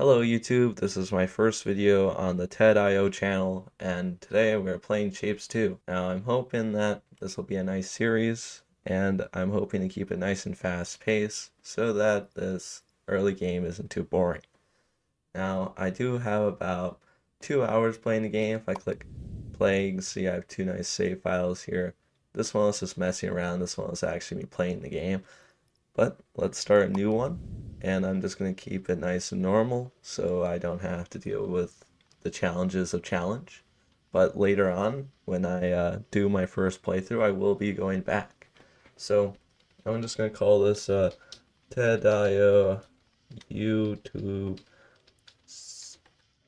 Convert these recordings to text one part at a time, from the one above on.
Hello YouTube, this is my first video on the TED.io channel, and today we're playing Shapes 2. Now I'm hoping that this will be a nice series, and I'm hoping to keep it nice and fast paced so that this early game isn't too boring. Now I do have about 2 hours playing the game. If I click play, you can see I have two nice save files here. This one is just messing around, this one is actually me playing the game. But let's start a new one, and I'm just going to keep it nice and normal so I don't have to deal with the challenges of challenge. But later on, when I do my first playthrough, I will be going back. So I'm just going to call this TED.io YouTube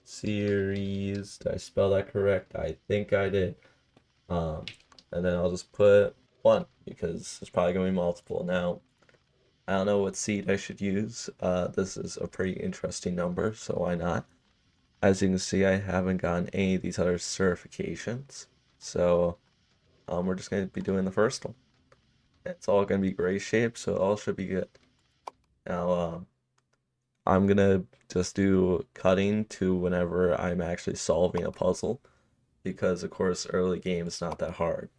series. Did I spell that correct? I think I did. Um, and then I'll just put 1 because there's probably going to be multiple. Now, I don't know what seed I should use. This is a pretty interesting number, so why not? As you can see, I haven't gotten any of these other certifications. So we're just going to be doing the first one. It's all going to be gray shape, so it all should be good. Now, I'm going to just do cutting to whenever I'm actually solving a puzzle, because of course early game is not that hard.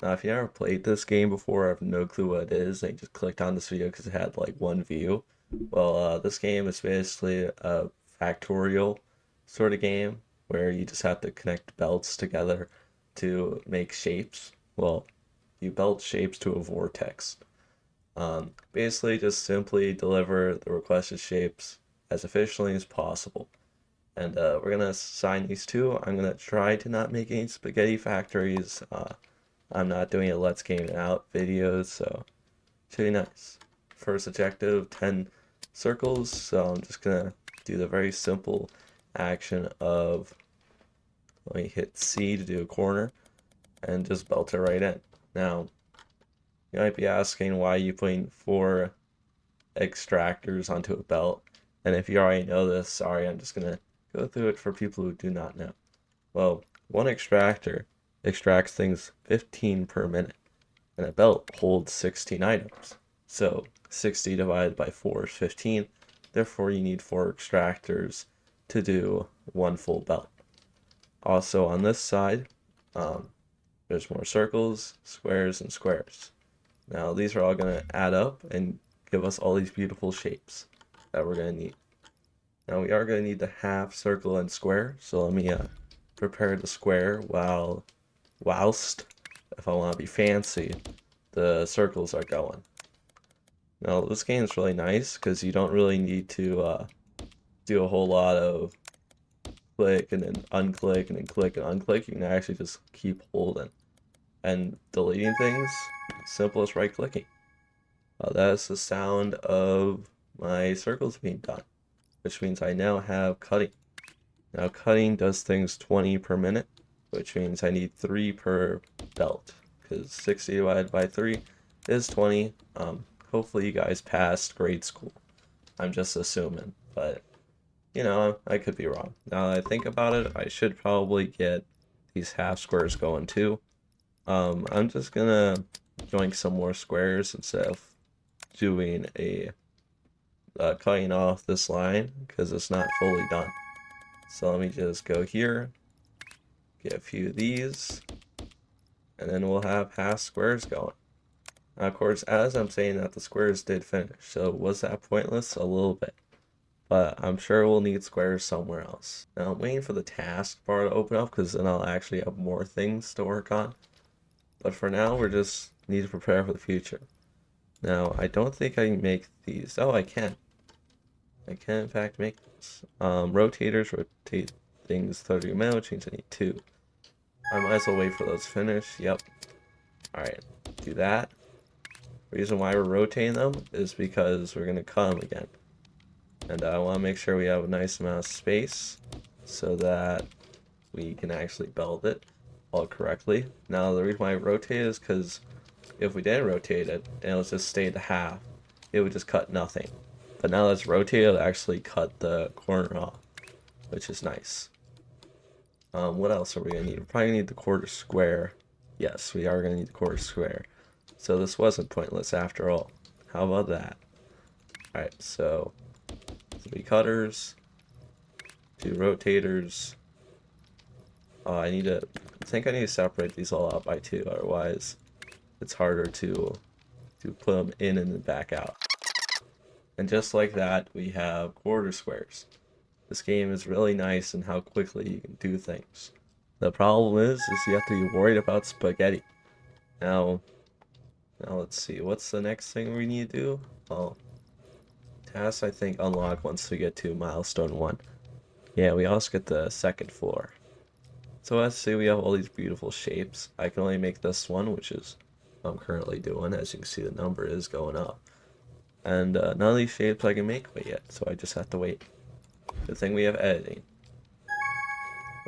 Now, if you ever played this game before, I have no clue what it is, and you just clicked on this video because it had like one view. Well, this game is basically a factorial sort of game where you just have to connect belts together to make shapes. Well, you belt shapes to a vortex. Basically, just simply deliver the requested shapes as efficiently as possible. And we're gonna assign these two. I'm gonna try to not make any spaghetti factories. I'm not doing a Let's Game It Out videos, so should be nice. First objective, 10 circles, so I'm just gonna do the very simple action of, let me hit C to do a corner, and just belt it right in. Now, you might be asking why you putting 4 extractors onto a belt, and if you already know this, sorry, I'm just gonna go through it for people who do not know. Well, one extractor extracts things 15 per minute, and a belt holds 16 items. So 60 divided by 4 is 15. Therefore, you need 4 extractors to do one full belt. Also, on this side, there's more circles, squares, and squares. Now, these are all going to add up and give us all these beautiful shapes that we're going to need. Now, we are going to need the half, circle, and square. So let me prepare the square whilst, if I want to be fancy, the circles are going. Now, this game is really nice because you don't really need to do a whole lot of click and then unclick and then click and unclick. You can actually just keep holding and deleting things. Simple as right clicking. That's the sound of my circles being done, which means I now have cutting. Now, cutting does things 20 per minute, which means I need 3 per belt, because 60 divided by 3 is 20. Hopefully you guys passed grade school. I'm just assuming, but you know, I could be wrong. Now that I think about it, I should probably get these half squares going too. I'm just gonna join some more squares instead of doing a cutting off this line because it's not fully done. So let me just go here, get a few of these, and then we'll have half squares going. Now, of course, as I'm saying that, the squares did finish, so was that pointless? A little bit. But I'm sure we'll need squares somewhere else. Now, I'm waiting for the task bar to open up, because then I'll actually have more things to work on. But for now, we just need to prepare for the future. Now, I don't think I can make these. Oh, I can. I can, in fact, make this. Rotators rotate things 30 minutes, which means I need 2. I might as well wait for those to finish. Yep. Alright, do that. Reason why we're rotating them is because we're going to cut them again. And I want to make sure we have a nice amount of space so that we can actually belt it all correctly. Now, the reason why I rotate is because if we didn't rotate it and it was just stayed to half, it would just cut nothing. But now that it's rotated, it'll actually cut the corner off, which is nice. What else are we going to need? We're probably going to need the quarter square. Yes, we are going to need the quarter square. So this wasn't pointless after all. How about that? Alright, so 3 cutters, 2 rotators. Oh, I think I need to separate these all out by 2, otherwise it's harder to put them in and then back out. And just like that, we have quarter squares. This game is really nice in how quickly you can do things. The problem is you have to be worried about spaghetti. Now let's see, what's the next thing we need to do? Oh, tasks I think unlock once we get to milestone 1. Yeah, we also get the second floor. So let's see, we have all these beautiful shapes. I can only make this one, which is what I'm currently doing. As you can see, the number is going up. And none of these shapes I can make quite yet, so I just have to wait. Good thing we have editing.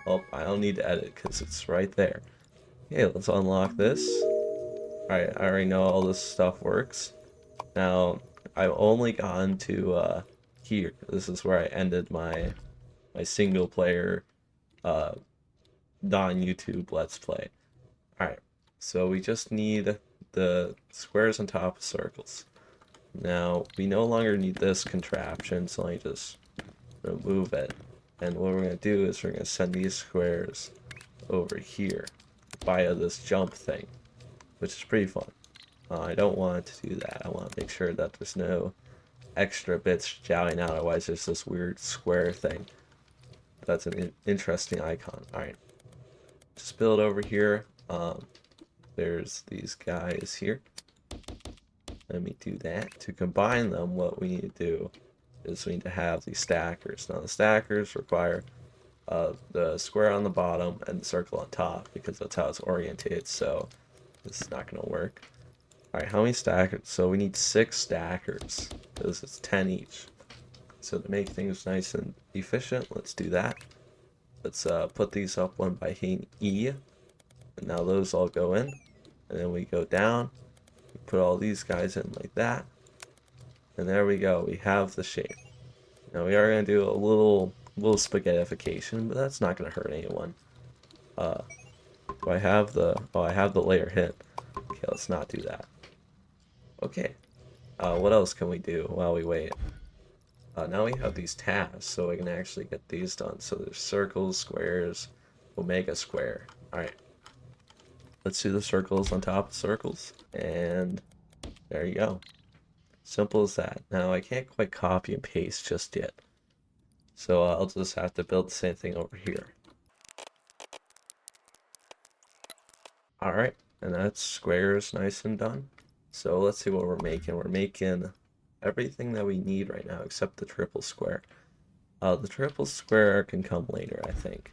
Well, I don't need to edit because it's right there. Okay, let's unlock this. Alright, I already know all this stuff works. Now, I've only gotten to here. This is where I ended my single player non-YouTube Let's Play. Alright, so we just need the squares on top of circles. Now, we no longer need this contraption, so let me just remove it. And what we're going to do is we're going to send these squares over here via this jump thing, which is pretty fun. I don't want to do that. I want to make sure that there's no extra bits jouting out, otherwise there's this weird square thing. That's an interesting icon. Alright, just build over here. There's these guys here. Let me do that. To combine them, what we need to do is we need to have these stackers. Now the stackers require the square on the bottom and the circle on top, because that's how it's oriented, so this is not going to work. Alright, how many stackers? So we need 6 stackers, because it's 10 each. So to make things nice and efficient, let's do that. Let's put these up one by hitting E. And now those all go in. And then we go down. We put all these guys in like that. And there we go. We have the shape. Now we are going to do a little spaghettification, but that's not going to hurt anyone. Do I have the... Oh, I have the layer hit. Okay, let's not do that. Okay. What else can we do while we wait? Now we have these tasks, so we can actually get these done. So there's circles, squares, omega square. Alright. Let's do the circles on top of circles. And there you go. Simple as that. Now I can't quite copy and paste just yet. So I'll just have to build the same thing over here. Alright, and that's squares nice and done. So let's see what we're making. We're making everything that we need right now except the triple square. The triple square can come later, I think.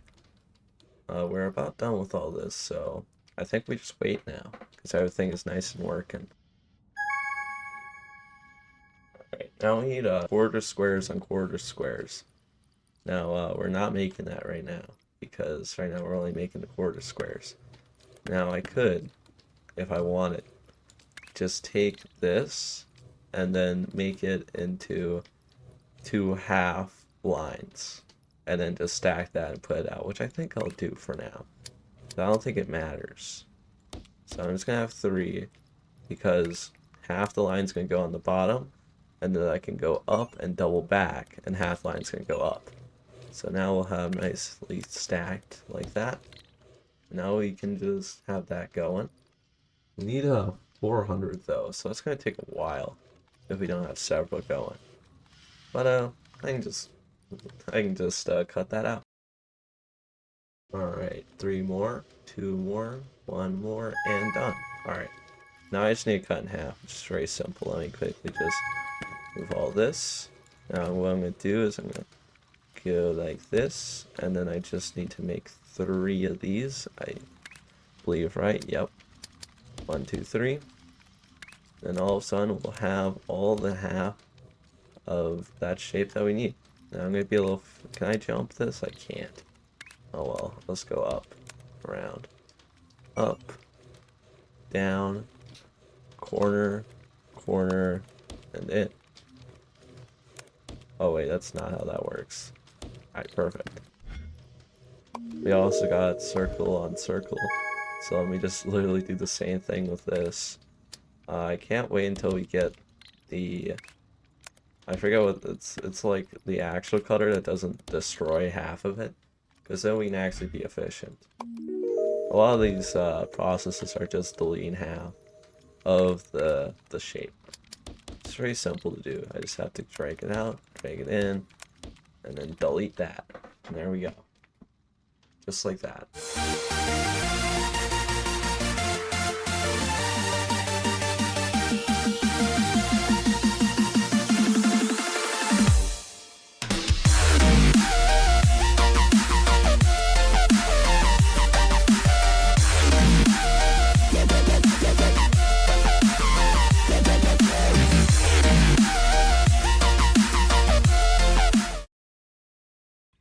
We're about done with all this, so I think we just wait now, because everything is nice and working. Alright, now we need quarter squares on quarter squares. Now, we're not making that right now, because right now we're only making the quarter squares. Now I could, if I wanted, just take this and then make it into 2 half lines, and then just stack that and put it out, which I think I'll do for now. I don't think it matters. So I'm just gonna have 3, because half the line's gonna go on the bottom, and then I can go up and double back, and half line's gonna go up. So now we'll have nicely stacked like that. Now we can just have that going. We need a 400 though, so it's gonna take a while if we don't have several going. But I can just cut that out. Alright, 3 more, 2 more, 1 more, and done. Alright, now I just need to cut in half, which is very simple. Let me quickly just move all this. Now what I'm going to do is I'm going to go like this, and then I just need to make 3 of these, I believe, right? Yep. 1, 2, 3. And all of a sudden we'll have all the half of that shape that we need. Now I'm going to be a little... Can I jump this? I can't. Oh well, let's go up, around, up, down, corner, corner, and in. Oh wait, that's not how that works. Alright, perfect. We also got circle on circle, so let me just literally do the same thing with this. I can't wait until we get the I forget what it's like the actual cutter that doesn't destroy half of it, because then we can actually be efficient. A lot of these processes are just deleting half of the shape. It's very simple to do. I just have to drag it out, drag it in, and then delete that. And there we go. Just like that.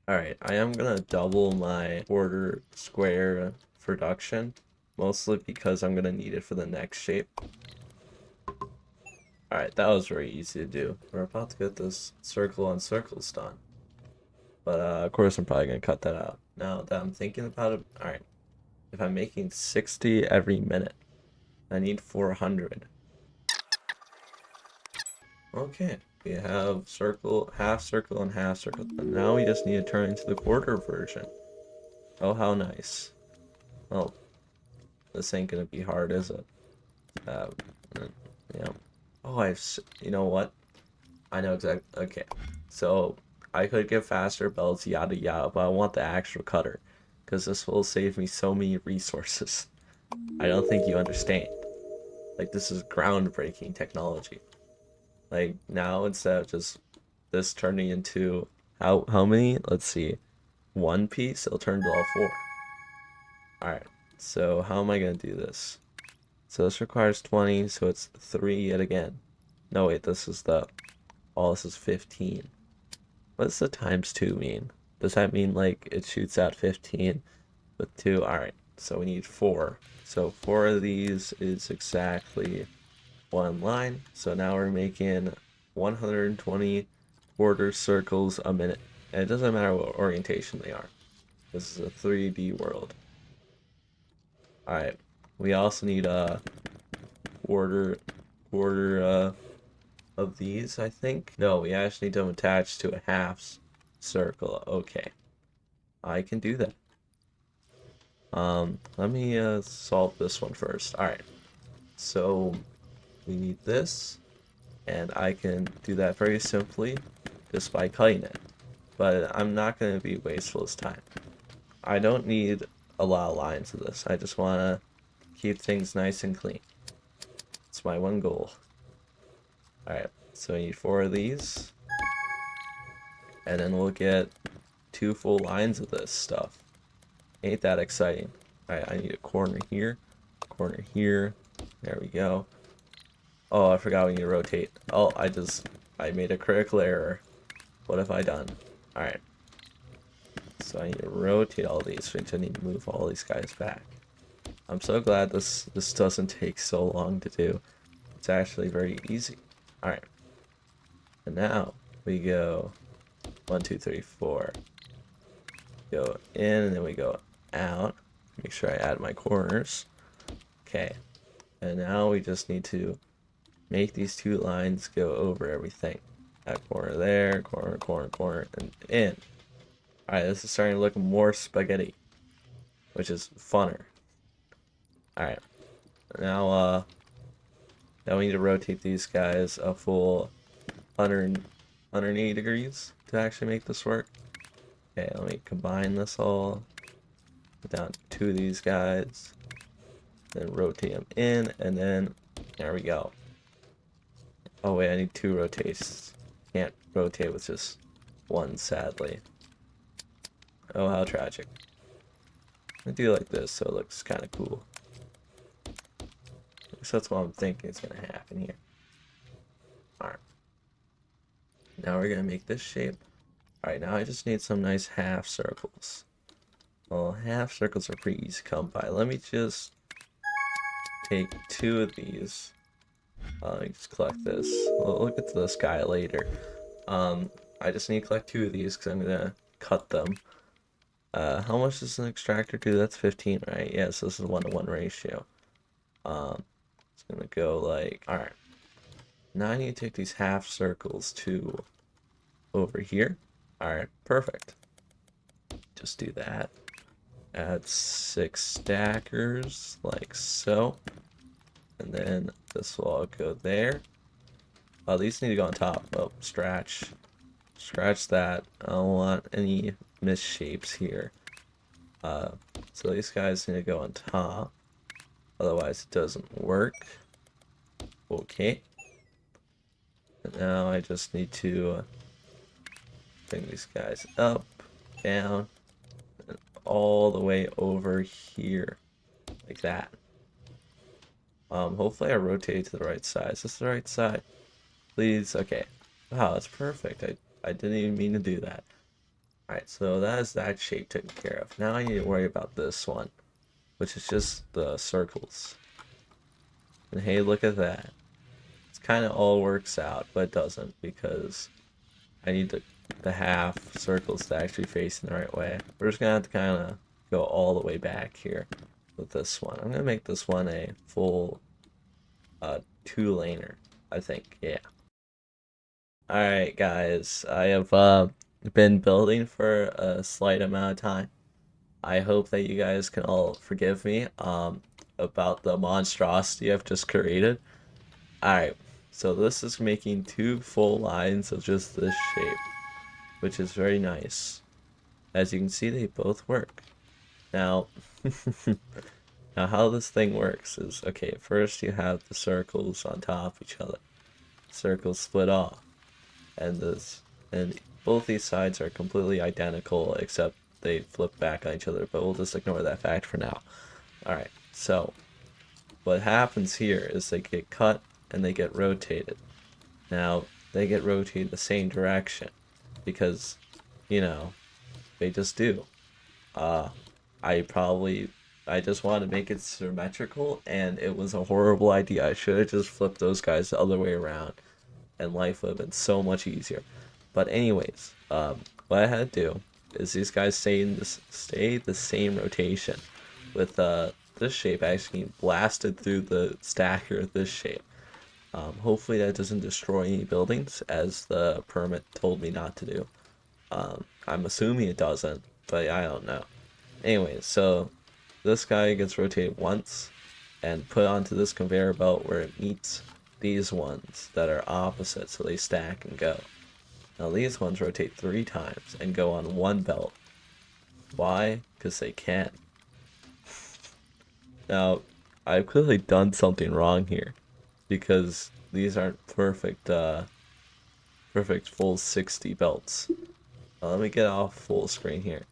Alright, I am gonna double my quarter square production, mostly because I'm gonna need it for the next shape. Alright, that was very easy to do. We're about to get this circle on circles done. But of course I'm probably gonna cut that out. Now that I'm thinking about it, alright, if I'm making 60 every minute, I need 400. Okay, we have circle, half circle, and half circle. And now we just need to turn into the quarter version. Oh, how nice. Well, this ain't gonna be hard, is it? Uh, yeah. Oh, you know what? I know exactly. Okay, so I could get faster belts, yada yada, but I want the actual cutter, because this will save me so many resources. I don't think you understand. Like, this is groundbreaking technology. Like, now instead of just this turning into how many? Let's see. One piece, it'll turn to all four. Alright, so how am I gonna do this? So this requires 20, so it's 3 yet again. No, wait, this is this is 15. What does the times 2 mean? Does that mean, like, it shoots out 15 with 2? Alright, so we need 4. So 4 of these is exactly one line. So now we're making 120 quarter circles a minute. And it doesn't matter what orientation they are. This is a 3D world. Alright, we also need a quarter of these, I think. No, we actually need them attached to a half circle. Okay, I can do that. Let me solve this one first. All right, so we need this, and I can do that very simply just by cutting it. But I'm not going to be wasteful this time. I don't need a lot of lines of this. I just want to keep things nice and clean. It's my one goal. Alright, so I need 4 of these. And then we'll get 2 full lines of this stuff. Ain't that exciting. Alright, I need a corner here. Corner here. There we go. Oh, I forgot we need to rotate. Oh, I made a critical error. What have I done? Alright. So I need to rotate all these, which I need to move all these guys back. I'm so glad this doesn't take so long to do. It's actually very easy. Alright. And now we go 1, 2, 3, 4. Go in and then we go out. Make sure I add my corners. Okay. And now we just need to make these 2 lines go over everything. That corner there, corner, corner, corner, and in. Alright, this is starting to look more spaghetti, which is funner. Alright. Now we need to rotate these guys a full 180 degrees to actually make this work. Okay, let me combine this all. Put down 2 of these guys. Then rotate them in, and then there we go. Oh wait, I need 2 rotates. Can't rotate with just 1, sadly. Oh, how tragic. I do like this, so it looks kind of cool. At least that's what I'm thinking is going to happen here. Alright. Now we're going to make this shape. Alright, now I just need some nice half circles. Well, half circles are pretty easy to come by. Let me just take 2 of these. Let me just collect this. We'll get to this guy later. I just need to collect 2 of these because I'm going to cut them. How much does an extractor do? That's 15, right? Yes, yeah, so this is a 1-to-1 ratio. It's gonna go like, alright. Now I need to take these half circles to over here. Alright, perfect. Just do that. Add 6 stackers, like so. And then this will all go there. Oh, these need to go on top. Oh, scratch. Scratch that. I don't want any misshapes here. So these guys need to go on top. Otherwise it doesn't work. Okay. And now I just need to bring these guys up, down, and all the way over here. Like that. Hopefully I rotate to the right side. Is this the right side? Please. Okay. Wow, that's perfect. I didn't even mean to do that. Alright, so that is that shape taken care of. Now I need to worry about this one, which is just the circles. And hey, look at that. It's kind of all works out, but it doesn't because I need the half circles to actually face in the right way. We're just gonna have to kind of go all the way back here with this one. I'm gonna make this one a full two-laner, I think. Yeah. Alright, guys. I have been building for a slight amount of time. I hope that you guys can all forgive me about the monstrosity I've just created. Alright, so this is making 2 full lines of just this shape, which is very nice. As you can see, they both work. Now, now how this thing works is, okay, first you have the circles on top of each other. Circles split off. And both these sides are completely identical except they flip back on each other, but we'll just ignore that fact for now. Alright, so what happens here is they get cut and they get rotated. Now, they get rotated the same direction because, you know, they just do. Uh, I just wanted to make it symmetrical and it was a horrible idea. I should have just flipped those guys the other way around and life would have been so much easier. But anyways, what I had to do is these guys stay the same rotation with this shape actually getting blasted through the stacker of this shape. Hopefully that doesn't destroy any buildings as the permit told me not to do. I'm assuming it doesn't, but I don't know. Anyways, so this guy gets rotated once and put onto this conveyor belt where it meets these ones that are opposite, so they stack and go. Now these ones rotate 3 times and go on one belt. Why? Because they can. Now, I've clearly done something wrong here because these aren't perfect full 60 belts. Let me get off full screen here.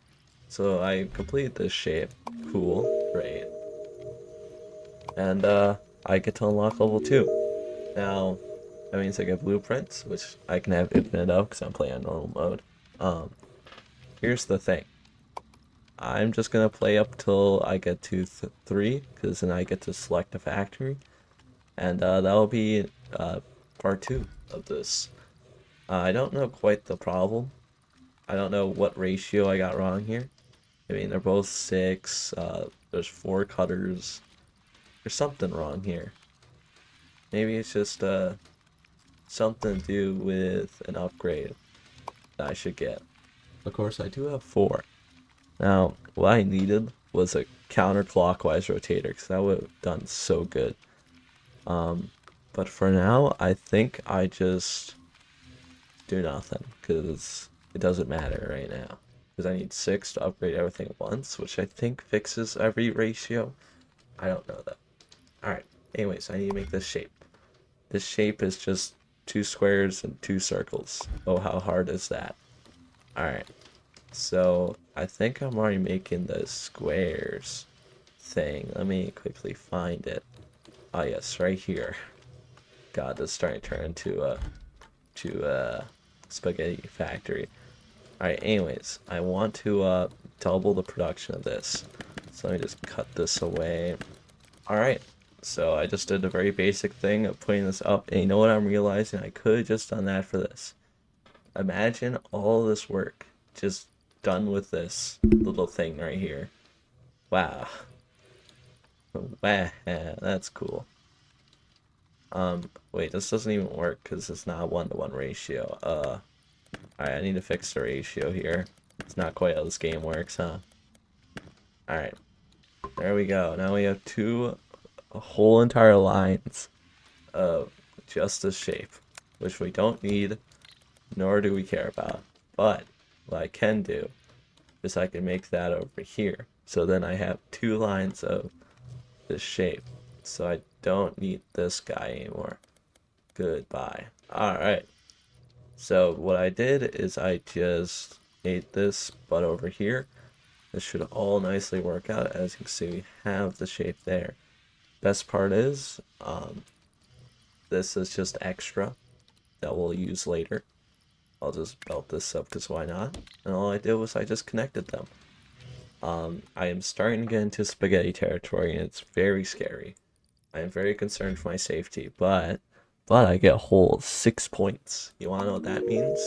So I completed this shape. Cool, great. And I get to unlock level 2. Now, that means I get blueprints, which I can have infinite of because I'm playing on normal mode. Here's the thing. I'm just gonna play up till I get to 3, because then I get to select a factory. And that'll be part 2 of this. I don't know quite the problem. I don't know what ratio I got wrong here. I mean, they're both 6. There's 4 cutters. There's something wrong here. Maybe it's just something to do with an upgrade that I should get. Of course, I do have 4. Now, what I needed was a counterclockwise rotator because that would have done so good. But for now, I think I just do nothing because it doesn't matter right now. Because I need 6 to upgrade everything at once, which I think fixes every ratio. I don't know though. Alright, anyways, I need to make this shape. This shape is just 2 squares and 2 circles. Oh, how hard is that? Alright, so I think I'm already making the squares thing. Let me quickly find it. Oh yes, right here. God, this is starting to turn into a spaghetti factory. Alright, anyways, I want to double the production of this. So let me just cut this away. Alright, so I just did a very basic thing of putting this up, and you know what I'm realizing? I could have just done that for this. Imagine all this work just done with this little thing right here. Wow. Wow, that's cool. Wait, this doesn't even work because it's not a 1-to-1 ratio. Alright, I need to fix the ratio here. It's not quite how this game works, huh? Alright, there we go. Now we have two whole entire lines of just this shape, which we don't need, nor do we care about. But what I can do is I can make that over here. So then I have two lines of this shape. So I don't need this guy anymore. Goodbye. Alright. So what I did is I just made this but over here. This should all nicely work out. As you can see, we have the shape there. Best part is, this is just extra that we'll use later. I'll just belt this up because why not? And all I did was I just connected them. I am starting to get into spaghetti territory and it's very scary. I am very concerned for my safety, but I get a whole 6 points. You wanna know what that means?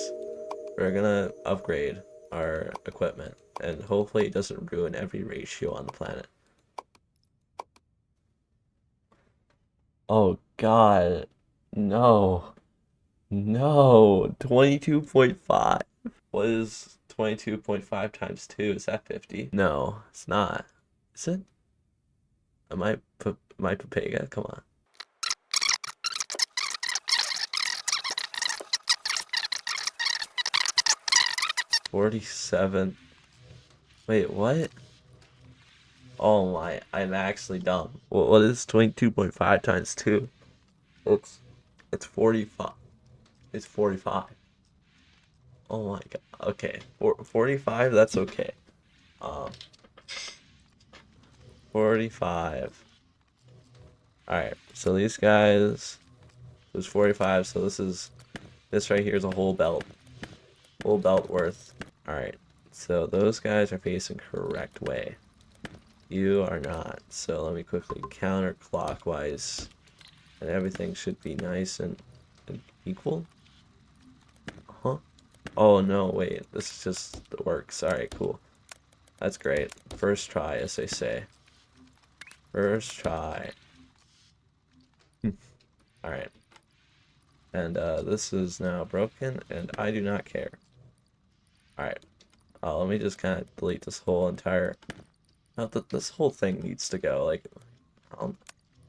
We're gonna upgrade our equipment and hopefully it doesn't ruin every ratio on the planet. Oh god. No. No. 22.5. What is 22.5 times 2? Is that 50? No, it's not. Is it? Am I Papega? Come on. 47. Wait, what? Oh my, I'm actually dumb. What is 22.5 times 2? It's it's 45. It's 45. Oh my god. Okay. 45, that's okay. Um 45. Alright, so these guys was 45, so this right here is a whole belt. Whole belt worth. Alright. So those guys are facing correct way. You are not. So let me quickly counterclockwise and everything should be nice and equal. Huh? Oh no, wait. This just works. Alright, cool. That's great. First try, as they say. First try. Alright. And this is now broken, and I do not care. Alright. Let me just kind of delete this whole entire... this whole thing needs to go. Like, I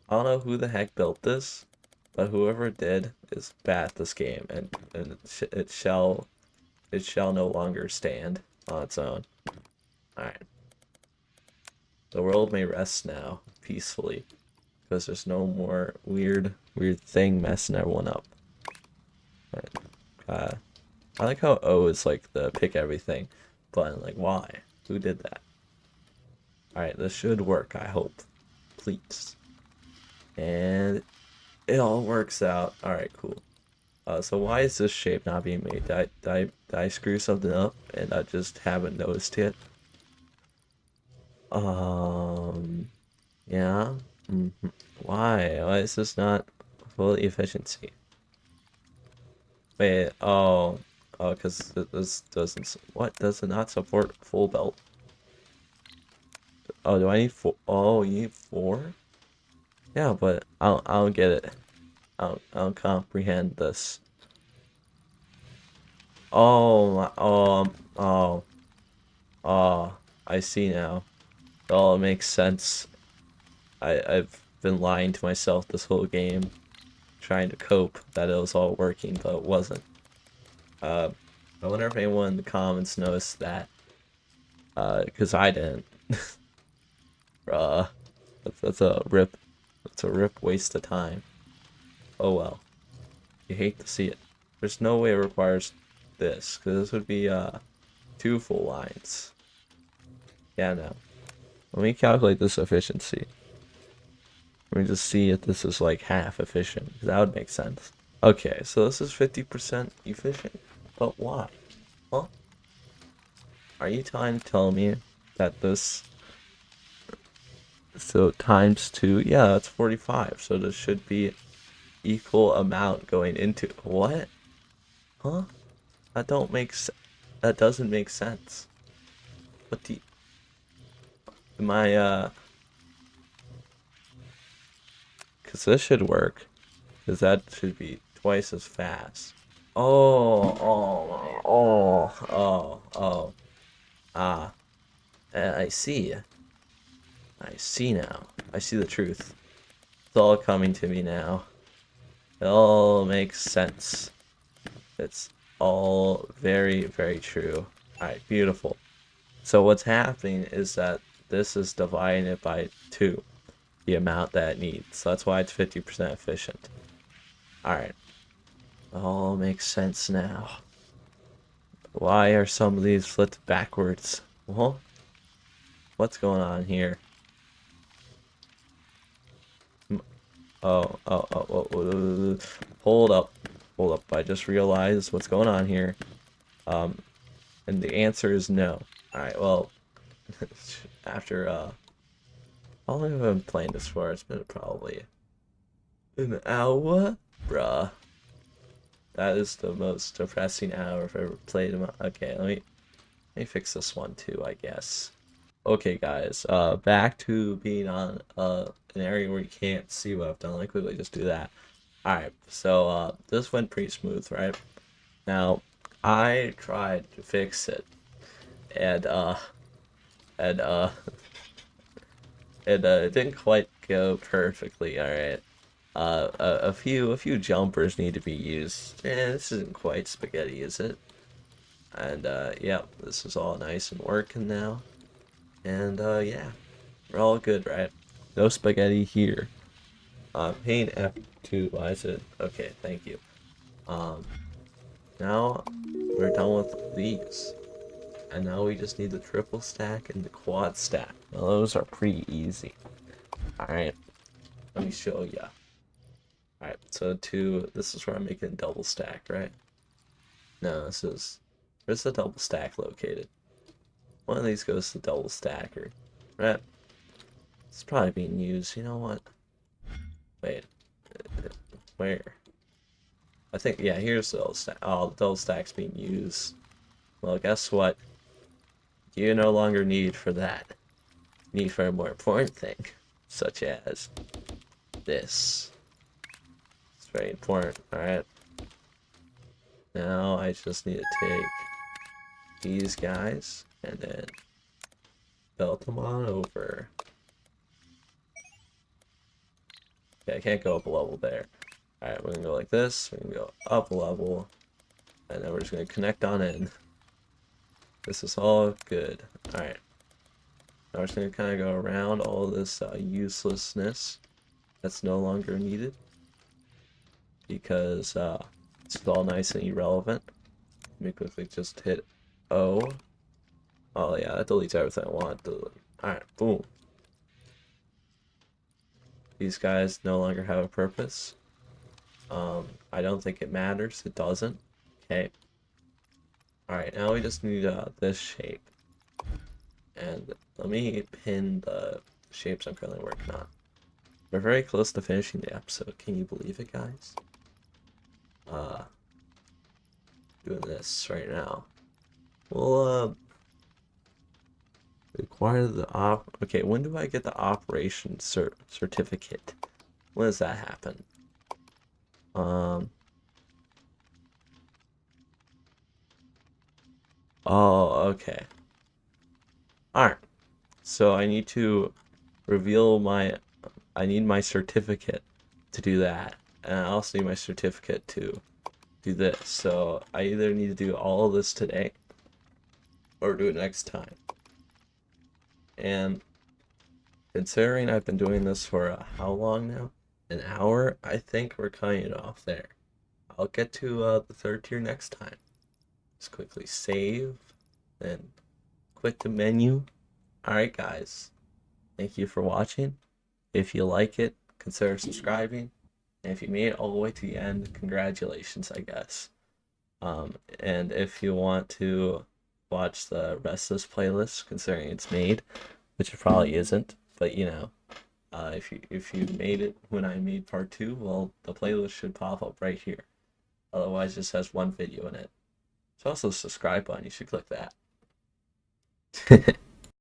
don't know who the heck built this, but whoever did is bad at this game, and it shall no longer stand on its own. Alright. The world may rest now, peacefully, because there's no more weird thing messing everyone up. Right. I like how O is like the pick everything button. Like, why? Who did that? Alright, this should work, I hope. Please. And it all works out. Alright, cool. So why is this shape not being made? Did I screw something up and I just haven't noticed yet? Yeah. Why? Why is this not full efficiency? Wait, because this doesn't. What does it not support full belt? Oh, do I need four? Oh, you need 4? Yeah, but I don't get it. I don't comprehend this. Oh, oh, I see now. It all makes sense. I've been lying to myself this whole game, trying to cope that it was all working, but it wasn't. I wonder if anyone in the comments noticed that. Because I didn't. Bruh. That's a rip. That's a rip waste of time. Oh well. You hate to see it. There's no way it requires this, because this would be 2 full lines. Yeah, no. Let me calculate this efficiency. Let me just see if this is like half efficient, because that would make sense. Okay, so this is 50% efficient, but why? Huh? Are you trying to tell me that this... So times 2, yeah, that's 45, so this should be equal amount going into... What? Huh? That don't make that doesn't make sense. What do you... Am I, because this should work. Because that should be twice as fast. Oh. Ah, I see. I see now. I see the truth. It's all coming to me now. It all makes sense. It's all very, very true. Alright, beautiful. So what's happening is that this is dividing it by 2, the amount that it needs. So that's why it's 50% efficient. Alright, all makes sense now. Why are some of these flipped backwards? Well, what's going on here? Oh. Hold up. Hold up. I just realized what's going on here. Um, and the answer is no. Alright, well, after, how long have I been playing this for? It's been probably an hour? Bruh. That is the most depressing hour I've ever played. Okay, let me fix this one too, I guess. Okay, guys, back to being on an area where you can't see what I've done. Let me quickly just do that. Alright, so this went pretty smooth, right? Now, I tried to fix it, and and uh, it didn't quite go perfectly. Alright, a few jumpers need to be used. This isn't quite spaghetti, is it? And yeah, this is all nice and working now. And yeah, we're all good, right? No spaghetti here. Pain F2, why is it? Okay, thank you. Um, Now we're done with these. And now we just need the triple stack and the quad stack. Now those are pretty easy. Alright, let me show ya. Alright, so this is where I'm making double stack, right? No, where's the double stack located? One of these goes to double stacker, right? It's probably being used, you know what? Wait, where? I think, yeah, here's the double stack. Oh, the double stack's being used. Well, guess what? You no longer need for that. Need for a more important thing, such as this. It's very important, alright? Now I just need to take these guys and then belt them on over. Okay, I can't go up a level there. Alright, we're gonna go like this, we're gonna go up a level, and then we're just gonna connect on in. This is all good. Alright. Now we're just gonna kind of go around all this uselessness that's no longer needed, because it's all nice and irrelevant. Let me quickly just hit O. Oh yeah, that deletes everything I want to delete. Alright, boom. These guys no longer have a purpose. I don't think it matters. It doesn't. Okay. Alright, now we just need this shape. And let me pin the shapes I'm currently working on. We're very close to finishing the episode. Can you believe it, guys? Doing this right now. We'll acquire the okay, when do I get the operation certificate? When does that happen? Oh, okay. Alright. So I need to reveal I need my certificate to do that. And I also need my certificate to do this. So I either need to do all of this today or do it next time. And considering I've been doing this for how long now? An hour? I think we're cutting it off there. I'll get to the third tier next time. Just quickly save, then quit the menu. Alright guys, thank you for watching. If you like it, consider subscribing. And if you made it all the way to the end, congratulations, I guess. And if you want to watch the rest of this playlist, considering it's made, which it probably isn't, but you know, if you made it when I made part 2, well, the playlist should pop up right here. Otherwise, it just has one video in it. There's also a subscribe button. You should click that.